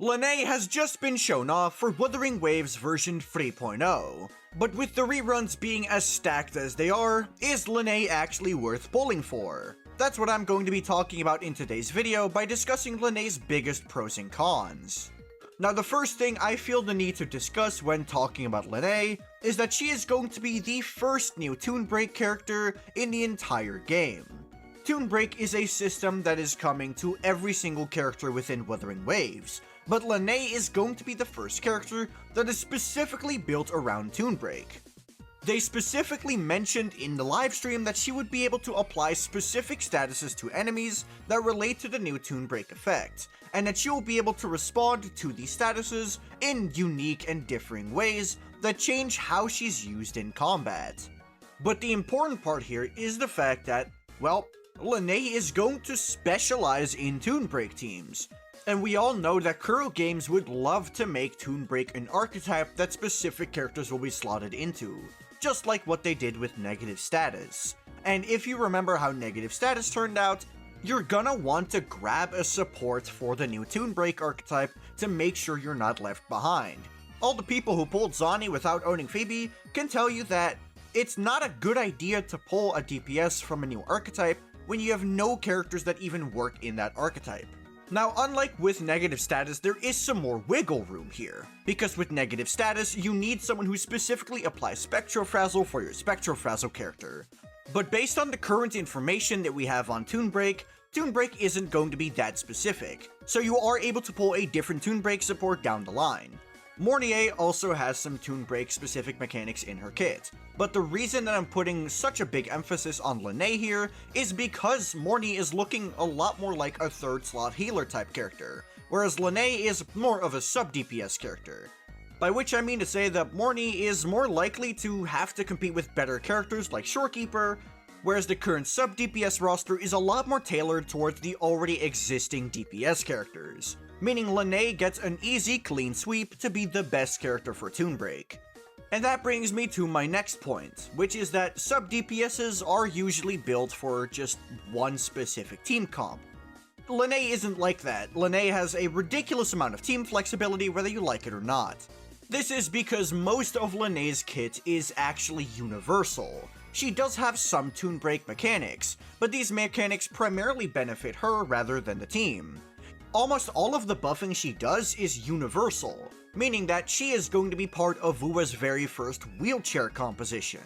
Lynae has just been shown off for Wuthering Waves version 3.0, but with the reruns being as stacked as they are, is Lynae actually worth pulling for? That's what I'm going to be talking about in today's video by discussing Lynae's biggest pros and cons. Now, the first thing I feel the need to discuss when talking about Lynae is that she is going to be the first new Toon Break character in the entire game. Toon Break is a system that is coming to every single character within Wuthering Waves, but Lynae is going to be the first character that is specifically built around Toon Break. They specifically mentioned in the livestream that she would be able to apply specific statuses to enemies that relate to the new Toon Break effect, and that she will be able to respond to these statuses in unique and differing ways that change how she's used in combat. But the important part here is the fact that, well, Lynae is going to specialize in Toon Break teams. And we all know that Kuro Games would love to make Toon Break an archetype that specific characters will be slotted into, just like what they did with Negative Status. And if you remember how Negative Status turned out, you're gonna want to grab a support for the new Toon Break archetype to make sure you're not left behind. All the people who pulled Zani without owning Phoebe can tell you that it's not a good idea to pull a DPS from a new archetype when you have no characters that even work in that archetype. Now, unlike with Negative Status, there is some more wiggle room here, because with Negative Status, you need someone who specifically applies Spectrofrazzle for your Spectrofrazzle character. But based on the current information that we have on Toon Break isn't going to be that specific, so you are able to pull a different Toon Break support down the line. Mornier also has some Toon Break specific mechanics in her kit, but the reason that I'm putting such a big emphasis on Lynae here is because Mornie is looking a lot more like a third slot healer type character, whereas Lynae is more of a sub DPS character. By which I mean to say that Mornie is more likely to have to compete with better characters like Shorekeeper, whereas the current sub DPS roster is a lot more tailored towards the already existing DPS characters, meaning Lynae gets an easy clean sweep to be the best character for Toon Break. And that brings me to my next point, which is that sub DPSs are usually built for just one specific team comp. Lynae isn't like that. Lynae has a ridiculous amount of team flexibility whether you like it or not. This is because most of Lynae's kit is actually universal. She does have some Toon Break mechanics, but these mechanics primarily benefit her rather than the team. Almost all of the buffing she does is universal, meaning that she is going to be part of wuwa's very first wheelchair composition.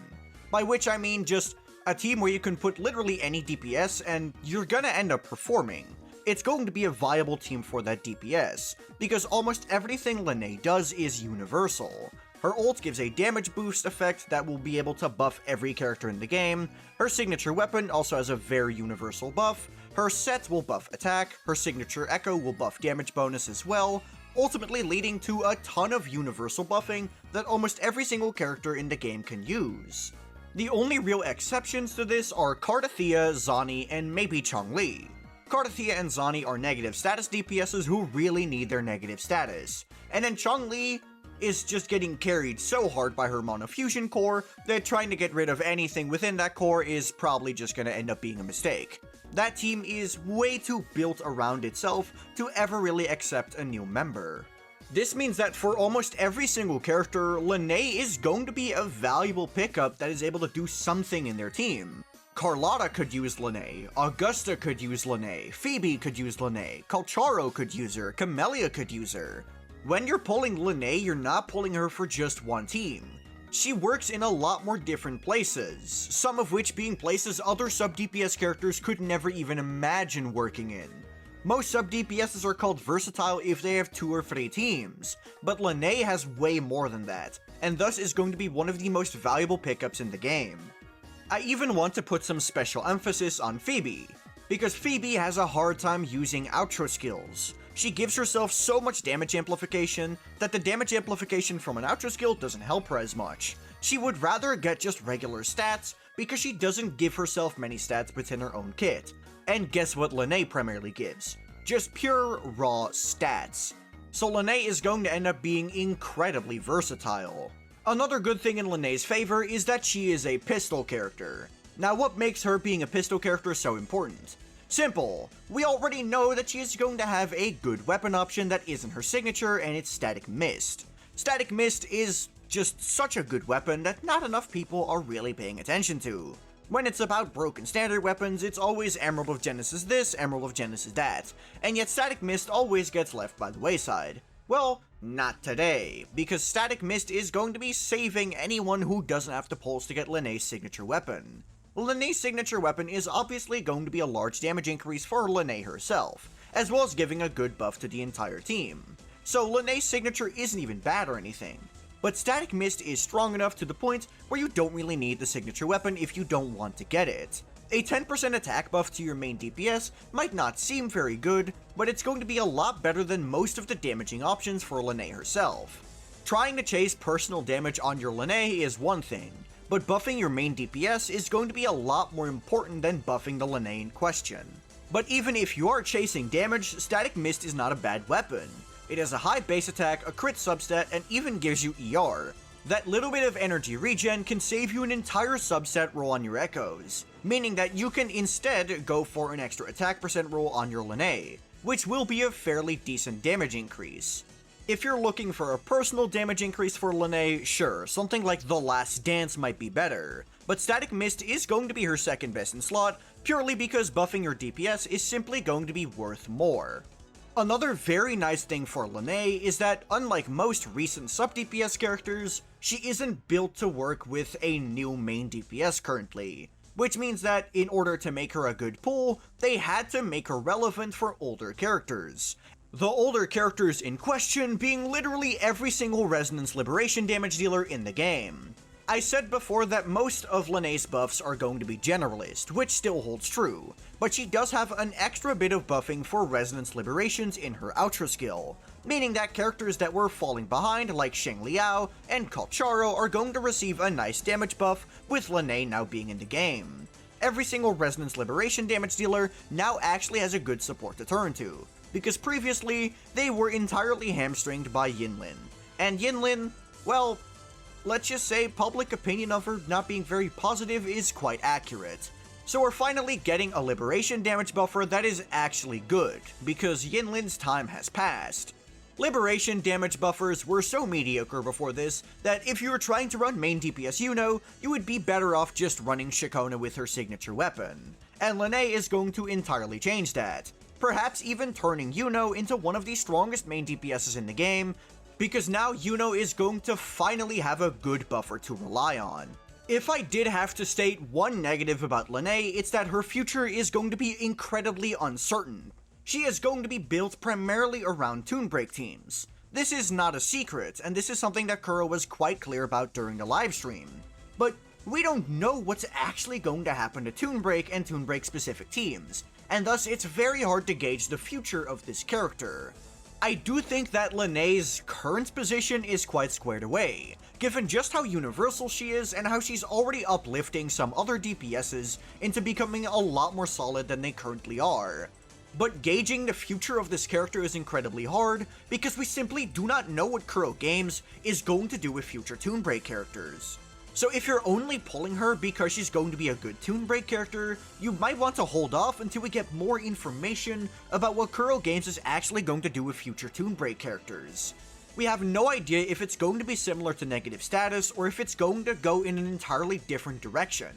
By which I mean just a team where you can put literally any DPS and you're gonna end up performing. It's going to be a viable team for that DPS, because almost everything Lynae does is universal. Her ult gives a damage boost effect that will be able to buff every character in the game, her signature weapon also has a very universal buff, her set will buff attack, her signature echo will buff damage bonus as well, ultimately leading to a ton of universal buffing that almost every single character in the game can use. The only real exceptions to this are Kardathea, Zani, and maybe Chong-Li. Kardathea and Zani are negative status DPSs who really need their negative status, and then Chong-Li is just getting carried so hard by her monofusion core that trying to get rid of anything within that core is probably just gonna end up being a mistake. That team is way too built around itself to ever really accept a new member. This means that for almost every single character, Lynae is going to be a valuable pickup that is able to do something in their team. Carlotta could use Lynae, Augusta could use Lynae, Phoebe could use Lynae, Calcharo could use her, Camellia could use her. When you're pulling Lynae, you're not pulling her for just one team. She works in a lot more different places, some of which being places other sub-DPS characters could never even imagine working in. Most sub-DPSs are called versatile if they have 2 or 3 teams, but Lynae has way more than that, and thus is going to be one of the most valuable pickups in the game. I even want to put some special emphasis on Phoebe, because Phoebe has a hard time using outro skills. She gives herself so much damage amplification that the damage amplification from an outro skill doesn't help her as much. She would rather get just regular stats because she doesn't give herself many stats within her own kit. And guess what Lynae primarily gives? Just pure, raw stats. So Lynae is going to end up being incredibly versatile. Another good thing in Lynae's favor is that she is a pistol character. Now, what makes her being a pistol character so important? Simple. We already know that she is going to have a good weapon option that isn't her signature, and it's Static Mist. Static Mist is just such a good weapon that not enough people are really paying attention to. When it's about broken standard weapons, it's always Emerald of Genesis this, Emerald of Genesis that, and yet Static Mist always gets left by the wayside. Well, not today, because Static Mist is going to be saving anyone who doesn't have to pulse to get Lynae's signature weapon. Lynae's signature weapon is obviously going to be a large damage increase for Lynae herself, as well as giving a good buff to the entire team. So Lynae's signature isn't even bad or anything. But Static Mist is strong enough to the point where you don't really need the signature weapon if you don't want to get it. A 10% attack buff to your main DPS might not seem very good, but it's going to be a lot better than most of the damaging options for Lynae herself. Trying to chase personal damage on your Lynae is one thing, but buffing your main DPS is going to be a lot more important than buffing the Lynae in question. But even if you are chasing damage, Static Mist is not a bad weapon. It has a high base attack, a crit substat, and even gives you ER. That little bit of energy regen can save you an entire subset roll on your echoes, meaning that you can instead go for an extra attack percent roll on your Lynae, which will be a fairly decent damage increase. If you're looking for a personal damage increase for Lynae, sure, something like The Last Dance might be better, but Static Mist is going to be her second best in slot, purely because buffing your DPS is simply going to be worth more. Another very nice thing for Lynae is that, unlike most recent sub-DPS characters, she isn't built to work with a new main DPS currently, which means that in order to make her a good pull, they had to make her relevant for older characters. The older characters in question being literally every single Resonance Liberation damage dealer in the game. I said before that most of Lynae's buffs are going to be generalist, which still holds true, but she does have an extra bit of buffing for Resonance Liberations in her Ultra skill, meaning that characters that were falling behind like Sheng Liao and Kalcharo are going to receive a nice damage buff with Lynae now being in the game. Every single Resonance Liberation damage dealer now actually has a good support to turn to, because previously they were entirely hamstringed by Yinlin, and Yinlin, well, let's just say public opinion of her not being very positive is quite accurate. So we're finally getting a liberation damage buffer that is actually good, because Yinlin's time has passed. Liberation damage buffers were so mediocre before this that if you were trying to run main DPS Yuno, you would be better off just running Shikona with her signature weapon. And Lynae is going to entirely change that, perhaps even turning Yuno into one of the strongest main DPSs in the game, because now Yuno is going to finally have a good buffer to rely on. If I did have to state one negative about Lynae, it's that her future is going to be incredibly uncertain. She is going to be built primarily around Toon Break teams. This is not a secret, and this is something that Kuro was quite clear about during the livestream. But we don't know what's actually going to happen to Toon Break and Toon Break specific teams, and thus it's very hard to gauge the future of this character. I do think that Lynae's current position is quite squared away, given just how universal she is and how she's already uplifting some other DPSs into becoming a lot more solid than they currently are. But gauging the future of this character is incredibly hard, because we simply do not know what Kuro Games is going to do with future Toon Break characters. So if you're only pulling her because she's going to be a good Toon Break character, you might want to hold off until we get more information about what Kuro Games is actually going to do with future Toon Break characters. We have no idea if it's going to be similar to Negative Status or if it's going to go in an entirely different direction.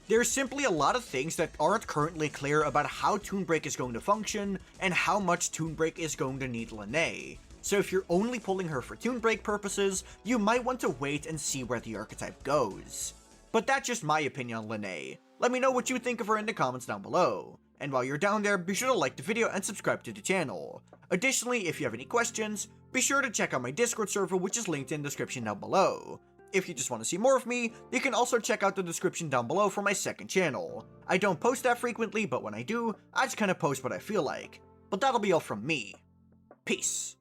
There's simply a lot of things that aren't currently clear about how Toon Break is going to function and how much Toon Break is going to need Lynae. So if you're only pulling her for Toon Break purposes, you might want to wait and see where the archetype goes. But that's just my opinion on Lynae. Let me know what you think of her in the comments down below. And while you're down there, be sure to like the video and subscribe to the channel. Additionally, if you have any questions, be sure to check out my Discord server, which is linked in the description down below. If you just want to see more of me, you can also check out the description down below for my second channel. I don't post that frequently, but when I do, I just kind of post what I feel like. But that'll be all from me. Peace.